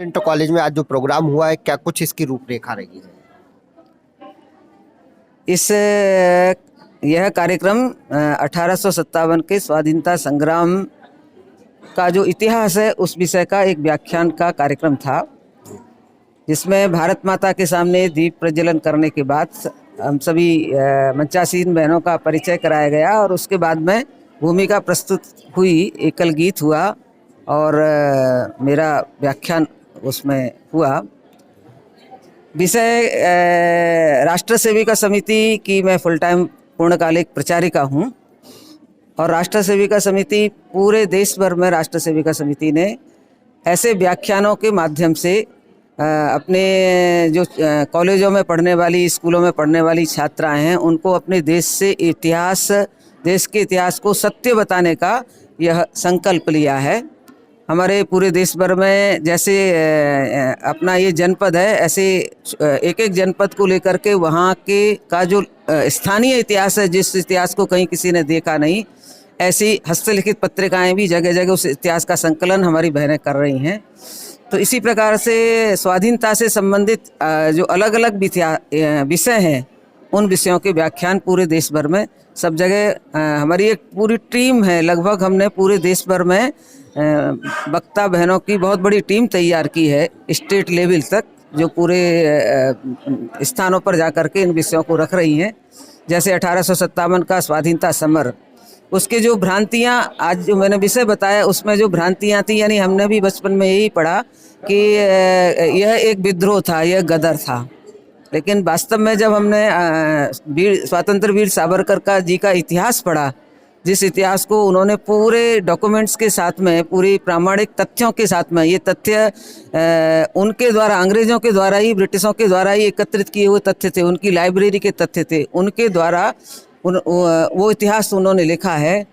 Pinto college में आज जो प्रोग्राम हुआ है, क्या कुछ इसकी रूपरेखा रही है? यह कार्यक्रम 1857 के स्वाधीनता संग्राम का जो इतिहास है उस विषय का एक व्याख्यान का कार्यक्रम था, जिसमें भारत माता के सामने दीप प्रज्वलन करने के बाद हम सभी मंचासीन बहनों का परिचय कराया गया और उसके बाद में भूमिका प्रस्तुत हुई, एकल गीत हुआ और मेरा व्याख्यान उसमें हुआ। विषय राष्ट्र सेविका समिति की मैं फुल टाइम पूर्णकालिक प्रचारिका हूँ और राष्ट्र सेविका समिति पूरे देश भर में राष्ट्र सेविका समिति ने ऐसे व्याख्यानों के माध्यम से अपने जो कॉलेजों में पढ़ने वाली, स्कूलों में पढ़ने वाली छात्राएं हैं, उनको अपने देश से इतिहास, देश के इतिहास को सत्य बताने का यह संकल्प लिया है। हमारे पूरे देश भर में जैसे अपना ये जनपद है, ऐसे एक एक जनपद को लेकर के वहाँ के का जो स्थानीय इतिहास है, जिस इतिहास को कहीं किसी ने देखा नहीं, ऐसी हस्तलिखित पत्रिकाएं भी जगह जगह उस इतिहास का संकलन हमारी बहनें कर रही हैं। तो इसी प्रकार से स्वाधीनता से संबंधित जो अलग अलग विषय हैं, उन विषयों के व्याख्यान पूरे देश भर में सब जगह हमारी एक पूरी टीम है। लगभग हमने पूरे देश भर में वक्ता बहनों की बहुत बड़ी टीम तैयार की है, स्टेट लेवल तक, जो पूरे स्थानों पर जाकर के इन विषयों को रख रही हैं। जैसे 1857 का स्वाधीनता समर, उसके जो भ्रांतियां, आज जो मैंने विषय बताया उसमें जो भ्रांतियां थी, यानी हमने भी बचपन में यही पढ़ा कि यह एक विद्रोह था, यह गदर था। लेकिन वास्तव में जब हमने स्वतंत्र वीर सावरकर का जी का इतिहास पढ़ा, जिस इतिहास को उन्होंने पूरे डॉक्यूमेंट्स के साथ में, पूरी प्रामाणिक तथ्यों के साथ में, ये तथ्य उनके द्वारा, अंग्रेजों के द्वारा ही, ब्रिटिशों के द्वारा ही एकत्रित किए हुए तथ्य थे, उनकी लाइब्रेरी के तथ्य थे, उनके द्वारा वो इतिहास उन्होंने लिखा है,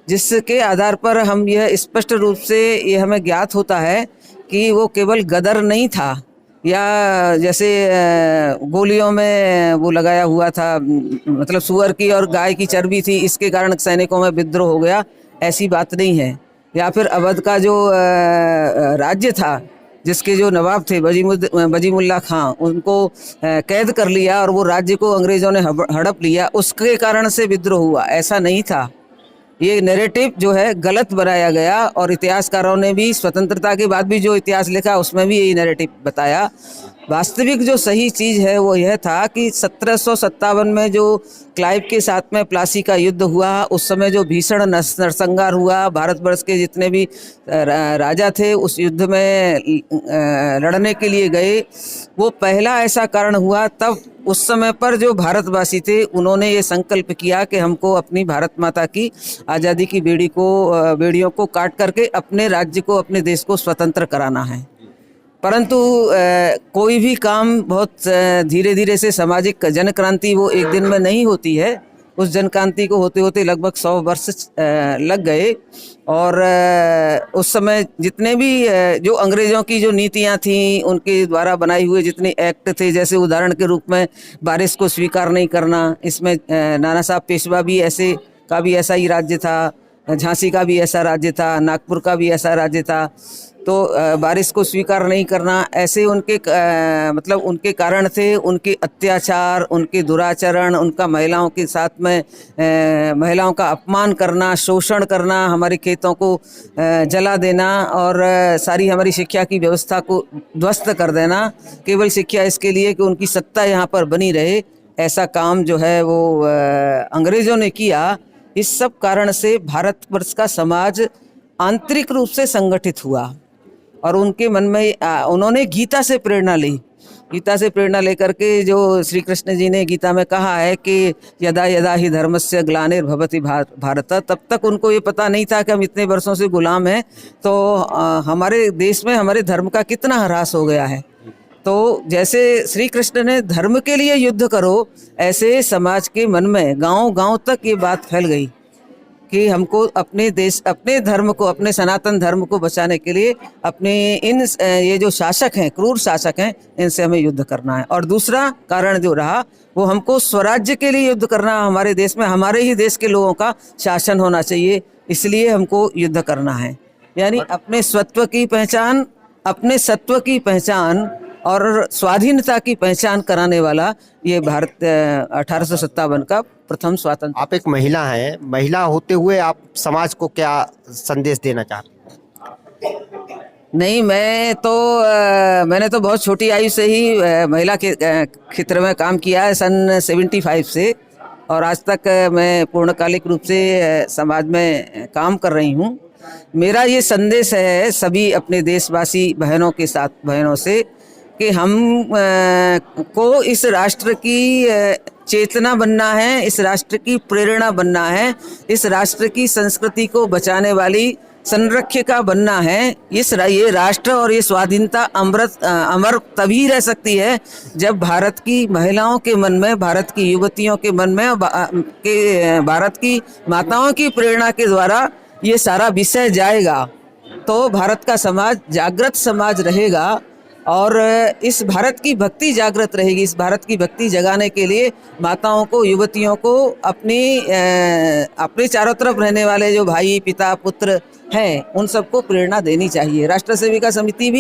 जिसके आधार पर हम यह स्पष्ट रूप से ये हमें ज्ञात होता है कि वो केवल गदर नहीं था या जैसे गोलियों में वो लगाया हुआ था, मतलब सुअर की और गाय की चर्बी थी, इसके कारण सैनिकों में विद्रोह हो गया, ऐसी बात नहीं है। या फिर अवध का जो राज्य था, जिसके जो नवाब थे वजीमुल्ला खां, उनको कैद कर लिया और वो राज्य को अंग्रेज़ों ने हड़प लिया, उसके कारण से विद्रोह हुआ, ऐसा नहीं था। ये नैरेटिव जो है गलत बनाया गया और इतिहासकारों ने भी स्वतंत्रता के बाद भी जो इतिहास लिखा उसमें भी यही नैरेटिव बताया। वास्तविक जो सही चीज़ है वो यह था कि 1757 में जो क्लाइव के साथ में प्लासी का युद्ध हुआ, उस समय जो भीषण नरसंहार हुआ, भारतवर्ष के जितने भी राजा थे उस युद्ध में लड़ने के लिए गए, वो पहला ऐसा कारण हुआ। तब उस समय पर जो भारतवासी थे उन्होंने ये संकल्प किया कि हमको अपनी भारत माता की आज़ादी की बेड़ियों को काट करके अपने राज्य को, अपने देश को स्वतंत्र कराना है। परंतु कोई भी काम बहुत धीरे धीरे से, सामाजिक जन क्रांति वो एक दिन में नहीं होती है। उस जन क्रांति को होते होते लगभग 100 वर्ष लग गए और उस समय जितने भी जो अंग्रेज़ों की जो नीतियां थीं, उनके द्वारा बनाए हुए जितने एक्ट थे, जैसे उदाहरण के रूप में बारिश को स्वीकार नहीं करना, इसमें नाना साहब पेशवा भी ऐसा ही राज्य था, झांसी का भी ऐसा राज्य था, नागपुर का भी ऐसा राज्य था। तो बारिश को स्वीकार नहीं करना, ऐसे उनके मतलब उनके कारण थे, उनके अत्याचार, उनके दुराचरण, उनका महिलाओं के साथ में महिलाओं का अपमान करना, शोषण करना, हमारे खेतों को जला देना और सारी हमारी शिक्षा की व्यवस्था को ध्वस्त कर देना, केवल शिक्षा इसके लिए कि उनकी सत्ता यहाँ पर बनी रहे, ऐसा काम जो है वो अंग्रेज़ों ने किया। इस सब कारण से भारतवर्ष का समाज आंतरिक रूप से संगठित हुआ और उनके मन में उन्होंने गीता से प्रेरणा ली। गीता से प्रेरणा लेकर के जो श्री कृष्ण जी ने गीता में कहा है कि यदा यदा ही धर्मस्य ग्लानिर्भवति भारत, तब तक उनको ये पता नहीं था कि हम इतने वर्षों से गुलाम हैं, तो हमारे देश में हमारे धर्म का कितना ह्रास हो गया है। तो जैसे श्री कृष्ण ने धर्म के लिए युद्ध करो, ऐसे समाज के मन में गांव गांव तक ये बात फैल गई कि हमको अपने देश, अपने धर्म को, अपने सनातन धर्म को बचाने के लिए अपने ये जो शासक हैं, क्रूर शासक हैं, इनसे हमें युद्ध करना है। और दूसरा कारण जो रहा वो हमको स्वराज्य के लिए युद्ध करना, हमारे देश में हमारे ही देश के लोगों का शासन होना चाहिए, इसलिए हमको युद्ध करना है। यानी अपने स्वत्व की पहचान अपने सत्व की पहचान और स्वाधीनता की पहचान कराने वाला ये भारत 1857 का प्रथम स्वतंत्र। आप एक महिला हैं, महिला होते हुए आप समाज को क्या संदेश देना चाहते हैं? नहीं, मैंने तो बहुत छोटी आयु से ही महिला के क्षेत्र में काम किया है, सन 75 से, और आज तक मैं पूर्णकालिक रूप से समाज में काम कर रही हूँ। मेरा ये संदेश है सभी अपने देशवासी बहनों से कि हम को इस राष्ट्र की चेतना बनना है, इस राष्ट्र की प्रेरणा बनना है, इस राष्ट्र की संस्कृति को बचाने वाली संरक्षिका बनना है। ये राष्ट्र और ये स्वाधीनता अमर तभी रह सकती है जब भारत की महिलाओं के मन में, भारत की युवतियों के मन में, भारत की माताओं की प्रेरणा के द्वारा ये सारा विषय जाएगा तो भारत का समाज जागृत समाज रहेगा और इस भारत की भक्ति जागृत रहेगी। इस भारत की भक्ति जगाने के लिए माताओं को, युवतियों को अपने चारों तरफ रहने वाले जो भाई, पिता, पुत्र हैं, उन सबको प्रेरणा देनी चाहिए। राष्ट्र सेविका समिति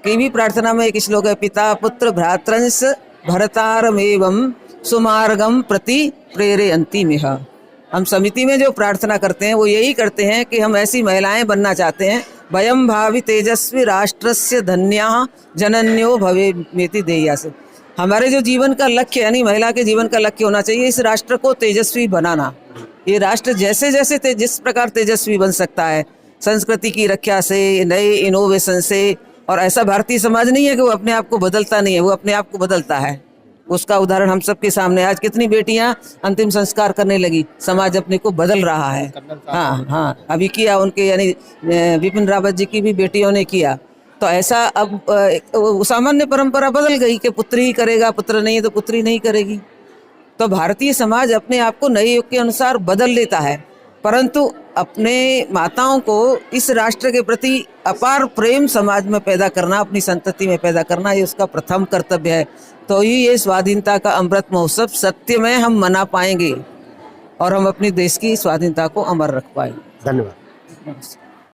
की भी प्रार्थना में एक श्लोक है, पिता पुत्र भ्रातृंश भरतारमेवं सुमार्गम प्रति प्रेरयन्ति मिह। हम समिति में जो प्रार्थना करते हैं वो यही करते हैं कि हम ऐसी महिलाएं बनना चाहते हैं, वयम भावी तेजस्वी राष्ट्रस्य धन्याः जनन्यो भवेमेति ध्येयास्य। हमारे जो जीवन का लक्ष्य, यानी महिला के जीवन का लक्ष्य होना चाहिए इस राष्ट्र को तेजस्वी बनाना। ये राष्ट्र जैसे जैसे जिस प्रकार तेजस्वी बन सकता है, संस्कृति की रक्षा से, नए इनोवेशन से, और ऐसा भारतीय समाज नहीं है कि वो अपने आप को बदलता नहीं है, वो अपने आप को बदलता है। उसका उदाहरण हम सबके सामने, आज कितनी बेटियां अंतिम संस्कार करने लगी, समाज अपने को बदल रहा है। हाँ, अभी किया उनके, यानी विपिन रावत जी की भी बेटियों ने किया। तो ऐसा अब सामान्य परंपरा बदल गई कि पुत्री ही करेगा, पुत्र नहीं है तो पुत्री नहीं करेगी। तो भारतीय समाज अपने आप को नए युग के अनुसार बदल लेता है, परंतु अपने माताओं को इस राष्ट्र के प्रति अपार प्रेम समाज में पैदा करना, अपनी संतति में पैदा करना, ये उसका प्रथम कर्तव्य है। तो ही ये स्वाधीनता का अमृत महोत्सव सत्य में हम मना पाएंगे और हम अपनी देश की स्वाधीनता को अमर रख पाएंगे। धन्यवाद।